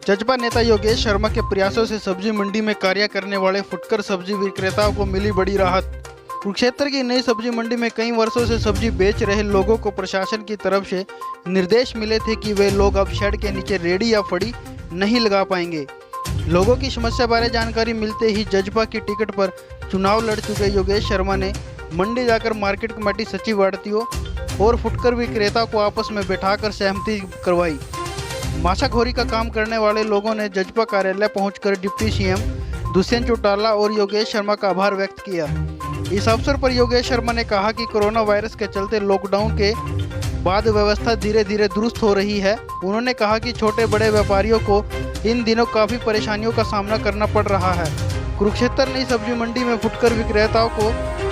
जजपा नेता योगेश शर्मा के प्रयासों से सब्जी मंडी में कार्य करने वाले फुटकर सब्जी विक्रेताओं को मिली बड़ी राहत। कुरुक्षेत्र की नई सब्जी मंडी में कई वर्षों से सब्जी बेच रहे लोगों को प्रशासन की तरफ से निर्देश मिले थे कि वे लोग अब शेड के नीचे रेडी या फड़ी नहीं लगा पाएंगे। लोगों की समस्या बारे जानकारी मिलते ही जजपा की टिकट पर चुनाव लड़ चुके योगेश शर्मा ने मंडी जाकर मार्केट कमेटी सचिव आड़तियों और फुटकर विक्रेता को आपस में बैठाकर सहमति करवाई। माछाखोरी का काम करने वाले लोगों ने जजपा कार्यालय पहुंचकर डिप्टी सीएम दुष्यंत चौटाला और योगेश शर्मा का आभार व्यक्त किया। इस अवसर पर योगेश शर्मा ने कहा कि कोरोना वायरस के चलते लॉकडाउन के बाद व्यवस्था धीरे धीरे दुरुस्त हो रही है। उन्होंने कहा कि छोटे बड़े व्यापारियों को इन दिनों काफ़ी परेशानियों का सामना करना पड़ रहा है। कुरुक्षेत्र नई सब्जी मंडी में फुटकर विक्रेताओं को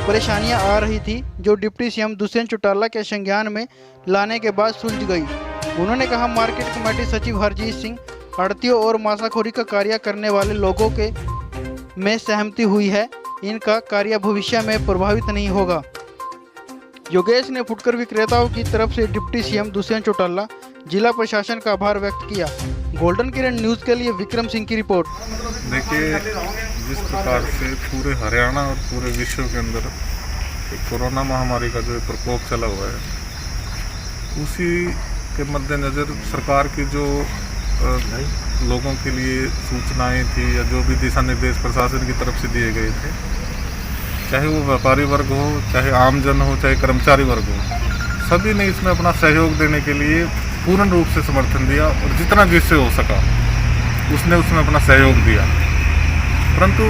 परेशानियां आ रही थी, जो डिप्टी सीएम दुष्यंत चौटाला के संज्ञान में लाने के बाद सुलझ गई। उन्होंने कहा मार्केट कमेटी सचिव हरजीत सिंह, आड़तियों और माछाखोरी का कार्य करने वाले लोगों के में सहमति हुई है। इनका कार्य भविष्य में प्रभावित नहीं होगा। योगेश ने फुटकर विक्रेताओं की तरफ से डिप्टी सीएम दुष्यंत चौटाला, जिला प्रशासन का आभार व्यक्त किया। गोल्डन किरण न्यूज़ के लिए विक्रम सिंह की रिपोर्ट। देखिए, जिस प्रकार से पूरे हरियाणा और पूरे विश्व के अंदर कोरोना महामारी का जो प्रकोप चला हुआ है, उसी के मद्देनज़र सरकार की जो लोगों के लिए सूचनाएं थी या जो भी दिशा निर्देश प्रशासन की तरफ से दिए गए थे, चाहे वो व्यापारी वर्ग हो, चाहे आमजन हो, चाहे कर्मचारी वर्ग हो, सभी ने इसमें अपना सहयोग देने के लिए पूर्ण रूप से समर्थन दिया और जितना जिससे हो सका उसने उसमें अपना सहयोग दिया। परंतु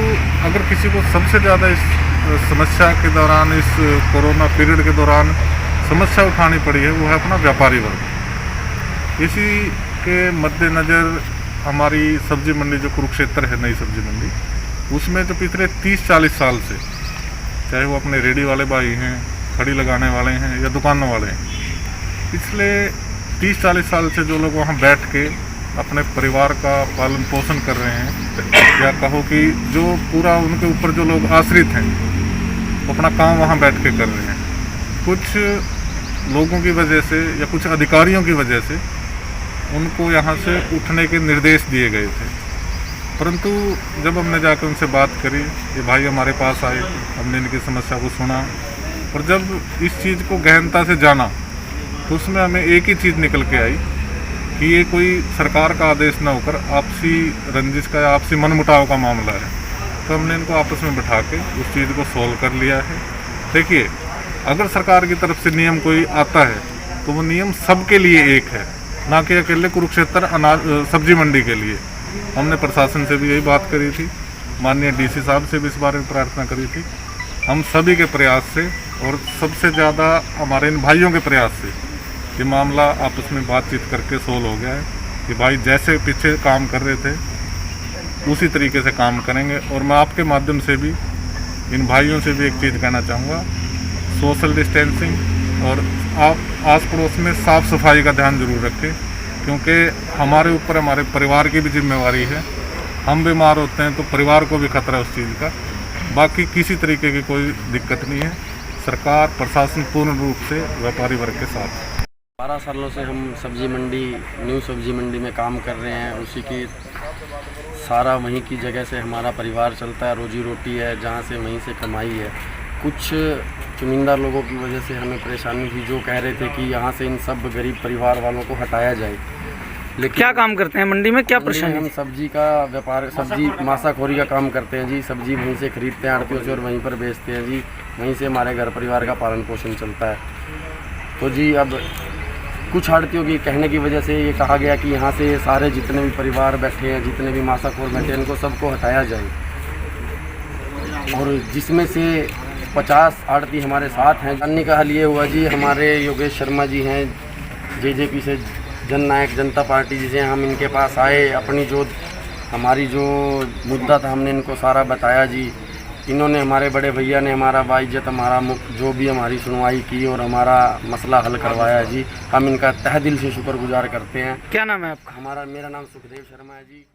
अगर किसी को सबसे ज़्यादा इस समस्या के दौरान, इस कोरोना पीरियड के दौरान समस्या उठानी पड़ी है, वो है अपना व्यापारी वर्ग। इसी के मद्देनज़र हमारी सब्जी मंडी जो कुरुक्षेत्र है, नई सब्जी मंडी, उसमें जो पिछले 30-40 साल से, चाहे वो अपने रेडी वाले भाई हैं, खड़ी लगाने वाले हैं या दुकानों वाले हैं, पिछले 30-40 साल से जो लोग वहाँ बैठ के अपने परिवार का पालन पोषण कर रहे हैं, या कहो कि जो पूरा उनके ऊपर जो लोग आश्रित हैं, वो अपना काम वहाँ बैठ के कर रहे हैं। कुछ लोगों की वजह से या कुछ अधिकारियों की वजह से उनको यहाँ से उठने के निर्देश दिए गए थे। परंतु जब हमने जाकर उनसे बात करी, ये भाई हमारे पास आए, हमने इनकी समस्या को सुना और जब इस चीज़ को गहनता से जाना तो उसमें हमें एक ही चीज़ निकल के आई कि ये कोई सरकार का आदेश ना होकर आपसी रंजिश का या आपसी मनमुटाव का मामला है। तो हमने इनको आपस में बिठा के उस चीज़ को सोल्व कर लिया है। देखिए, अगर सरकार की तरफ से नियम कोई आता है तो वो नियम सबके लिए एक है, ना कि अकेले कुरुक्षेत्र सब्जी मंडी के लिए। हमने प्रशासन से भी यही बात करी थी, माननीय डीसी साहब से भी इस बारे में प्रार्थना करी थी। हम सभी के प्रयास से और सबसे ज़्यादा हमारे इन भाइयों के प्रयास से ये मामला आपस में बातचीत करके सोल्व हो गया है कि भाई जैसे पीछे काम कर रहे थे उसी तरीके से काम करेंगे। और मैं आपके माध्यम से भी इन भाइयों से भी एक चीज़ कहना चाहूँगा, सोशल डिस्टेंसिंग और आप आस पड़ोस में साफ़ सफाई का ध्यान जरूर रखें, क्योंकि हमारे ऊपर हमारे परिवार की भी जिम्मेवारी है। हम बीमार होते हैं तो परिवार को भी खतरा है उस चीज़ का। बाकी किसी तरीके की कोई दिक्कत नहीं है। सरकार प्रशासन पूर्ण रूप से व्यापारी वर्ग के साथ। 12 सालों से हम सब्जी मंडी, न्यू सब्जी मंडी में काम कर रहे हैं। उसी की सारा वहीं की जगह से हमारा परिवार चलता है, रोजी रोटी है, जहाँ से वहीं से कमाई है। कुछ चुनिंदा लोगों की वजह से हमें परेशानी थी, जो कह रहे थे कि यहाँ से इन सब गरीब परिवार वालों को हटाया जाए। लेकिन क्या काम करते हैं मंडी में, क्या परेशानी? हम सब्जी का व्यापार, सब्जी माछाखोरी का काम करते हैं जी। सब्जी वहीं से खरीदते हैं आड़तियों से और वहीं पर बेचते हैं जी। वहीं से हमारे घर परिवार का पालन पोषण चलता है। तो जी अब कुछ आड़तियों की कहने की वजह से ये कहा गया कि यहाँ से सारे जितने भी परिवार बैठे हैं, जितने भी माछाखोर बैठे हैं, इनको सबको हटाया जाए। और जिसमें से 50 आड़ती हमारे साथ हैं। जानने का हल ये हुआ जी, हमारे योगेश शर्मा जी हैं जेजेपी से, जन नायक जनता पार्टी जी से, हम इनके पास आए, अपनी जो हमारी जो मुद्दा था हमने इनको सारा बताया जी। इन्होंने, हमारे बड़े भैया ने हमारा बाइज्जत, हमारा जो भी हमारी सुनवाई की और हमारा मसला हल करवाया जी। हम इनका तहे दिल से शुक्रगुजार करते हैं। क्या नाम है आपका? मेरा नाम सुखदेव शर्मा है जी।